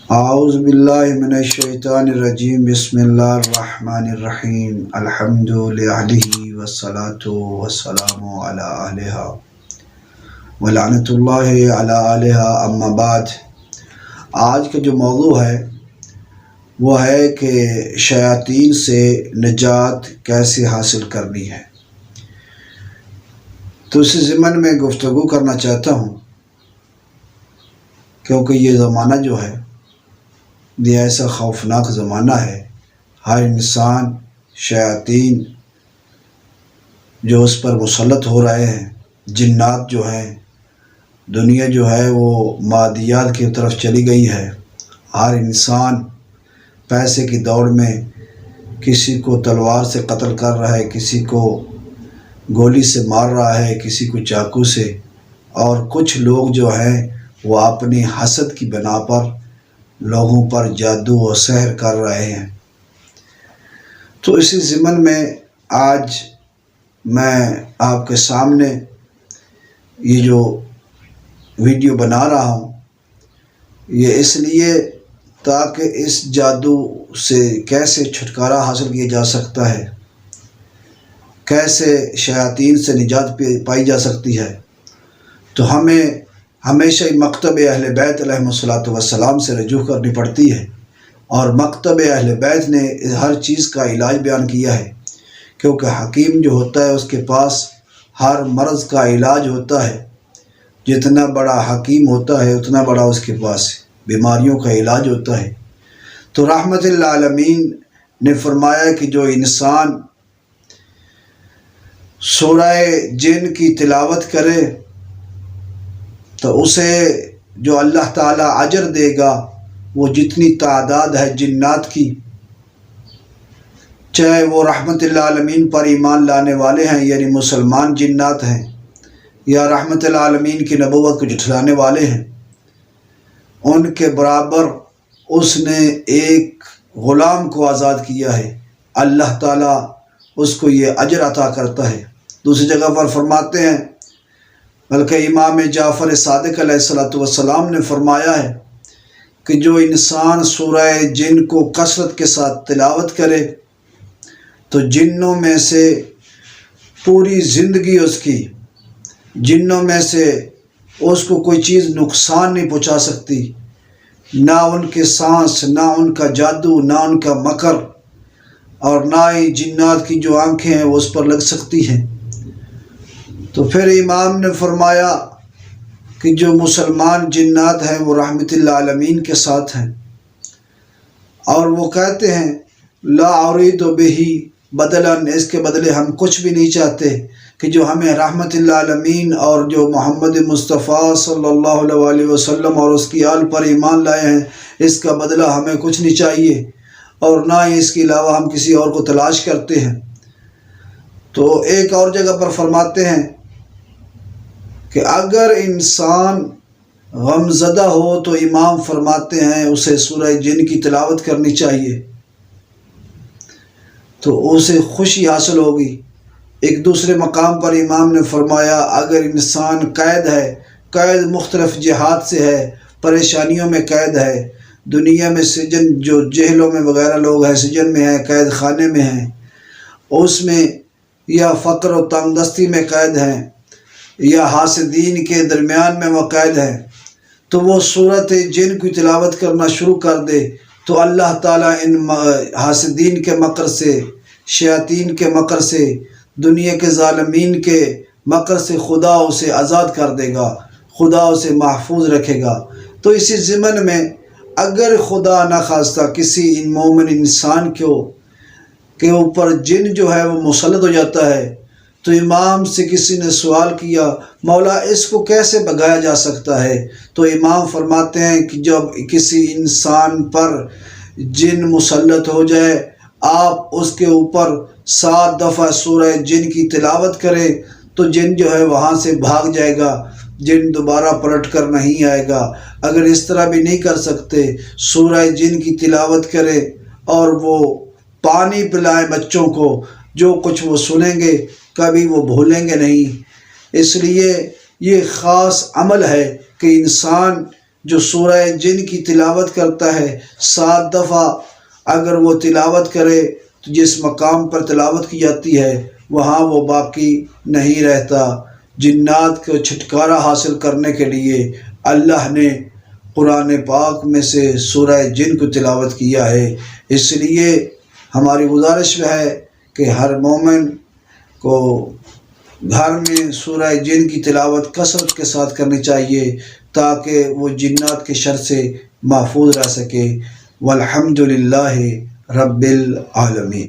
اعوذ باللہ من الشیطان الرجیم بسم اللہ الرحمن الرحیم الحمد للہ والصلاة والسلام علی اہلہا ولعنت اللہ علی اہلہا اما بعد۔ آج کا جو موضوع ہے وہ ہے کہ شیاطین سے نجات کیسے حاصل کرنی ہے۔ تو اس ضمن میں گفتگو کرنا چاہتا ہوں کیونکہ یہ زمانہ جو ہے یہ ایسا خوفناک زمانہ ہے۔ ہر انسان شیاطین جو اس پر مسلط ہو رہے ہیں، جنات جو ہیں، دنیا جو ہے وہ مادیات کی طرف چلی گئی ہے۔ ہر انسان پیسے کی دوڑ میں کسی کو تلوار سے قتل کر رہا ہے، کسی کو گولی سے مار رہا ہے، کسی کو چاقو سے، اور کچھ لوگ جو ہیں وہ اپنی حسد کی بنا پر لوگوں پر جادو و سحر کر رہے ہیں۔ تو اسی ضمن میں آج میں آپ کے سامنے یہ جو ویڈیو بنا رہا ہوں یہ اس لیے تاکہ اس جادو سے کیسے چھٹکارا حاصل کیا جا سکتا ہے، کیسے شیاطین سے نجات پائی جا سکتی ہے۔ تو ہمیں ہمیشہ مکتب اہل بیت علیہ الصلوۃ والسلام سے رجوع کرنی پڑتی ہے، اور مکتب اہل بیت نے ہر چیز کا علاج بیان کیا ہے، کیونکہ حکیم جو ہوتا ہے اس کے پاس ہر مرض کا علاج ہوتا ہے۔ جتنا بڑا حکیم ہوتا ہے اتنا بڑا اس کے پاس بیماریوں کا علاج ہوتا ہے۔ تو رحمت للعالمین نے فرمایا کہ جو انسان سورہ جن کی تلاوت کرے تو اسے جو اللہ تعالیٰ اجر دے گا وہ جتنی تعداد ہے جنات کی، چاہے وہ رحمت للعالمین پر ایمان لانے والے ہیں یعنی مسلمان جنات ہیں، یا رحمت للعالمین کی نبوت کو جھٹلانے والے ہیں، ان کے برابر اس نے ایک غلام کو آزاد کیا ہے۔ اللہ تعالیٰ اس کو یہ اجر عطا کرتا ہے۔ دوسری جگہ پر فرماتے ہیں، بلکہ امام جعفر صادق علیہ السلام نے فرمایا ہے کہ جو انسان سورہ جن کو کثرت کے ساتھ تلاوت کرے تو جنوں میں سے پوری زندگی اس کی، جنوں میں سے اس کو کوئی چیز نقصان نہیں پہنچا سکتی، نہ ان کے سانس، نہ ان کا جادو، نہ ان کا مکر، اور نہ ہی جنات کی جو آنکھیں ہیں وہ اس پر لگ سکتی ہیں۔ تو پھر امام نے فرمایا کہ جو مسلمان جنات ہیں وہ رحمت للعالمین کے ساتھ ہیں، اور وہ کہتے ہیں لا اريد به بدلا، اس کے بدلے ہم کچھ بھی نہیں چاہتے، کہ جو ہمیں رحمت للعالمین اور جو محمد مصطفیٰ صلی اللہ علیہ وسلم اور اس کی آل پر ایمان لائے ہیں اس کا بدلہ ہمیں کچھ نہیں چاہیے، اور نہ ہی اس کے علاوہ ہم کسی اور کو تلاش کرتے ہیں۔ تو ایک اور جگہ پر فرماتے ہیں کہ اگر انسان غمزدہ ہو تو امام فرماتے ہیں اسے سورہ جن کی تلاوت کرنی چاہیے، تو اسے خوشی حاصل ہوگی۔ ایک دوسرے مقام پر امام نے فرمایا اگر انسان قید ہے، قید مختلف جہات سے ہے، پریشانیوں میں قید ہے، دنیا میں سجن، جو جیلوں میں وغیرہ لوگ ہیں سجن میں ہیں، قید خانے میں ہیں، اس میں یا فقر و تنگ دستی میں قید ہیں، یا حاسدین کے درمیان میں وہ قید ہیں، تو وہ سورۃ جن کی تلاوت کرنا شروع کر دے تو اللہ تعالیٰ ان حاسدین کے مکر سے، شیاطین کے مکر سے، دنیا کے ظالمین کے مکر سے خدا اسے آزاد کر دے گا، خدا اسے محفوظ رکھے گا۔ تو اسی ضمن میں اگر خدا نخواستہ کسی مومن انسان کے اوپر جن جو ہے وہ مسلط ہو جاتا ہے تو امام سے کسی نے سوال کیا مولا اس کو کیسے بھگایا جا سکتا ہے؟ تو امام فرماتے ہیں کہ جب کسی انسان پر جن مسلط ہو جائے آپ اس کے اوپر 7 دفعہ سورہ جن کی تلاوت کریں تو جن جو ہے وہاں سے بھاگ جائے گا، جن دوبارہ پلٹ کر نہیں آئے گا۔ اگر اس طرح بھی نہیں کر سکتے سورہ جن کی تلاوت کرے اور وہ پانی پلائیں بچوں کو، جو کچھ وہ سنیں گے کبھی وہ بھولیں گے نہیں۔ اس لیے یہ خاص عمل ہے کہ انسان جو سورہ جن کی تلاوت کرتا ہے 7 دفعہ اگر وہ تلاوت کرے تو جس مقام پر تلاوت کی جاتی ہے وہاں وہ باقی نہیں رہتا۔ جنات کو چھٹکارا حاصل کرنے کے لیے اللہ نے قرآن پاک میں سے سورہ جن کو تلاوت کیا ہے۔ اس لیے ہماری گزارش ہے کہ ہر مومن کو گھر میں سورہ جن کی تلاوت کثرت کے ساتھ کرنی چاہیے تاکہ وہ جنات کے شر سے محفوظ رہ سکے۔ والحمد للہ رب العالمین۔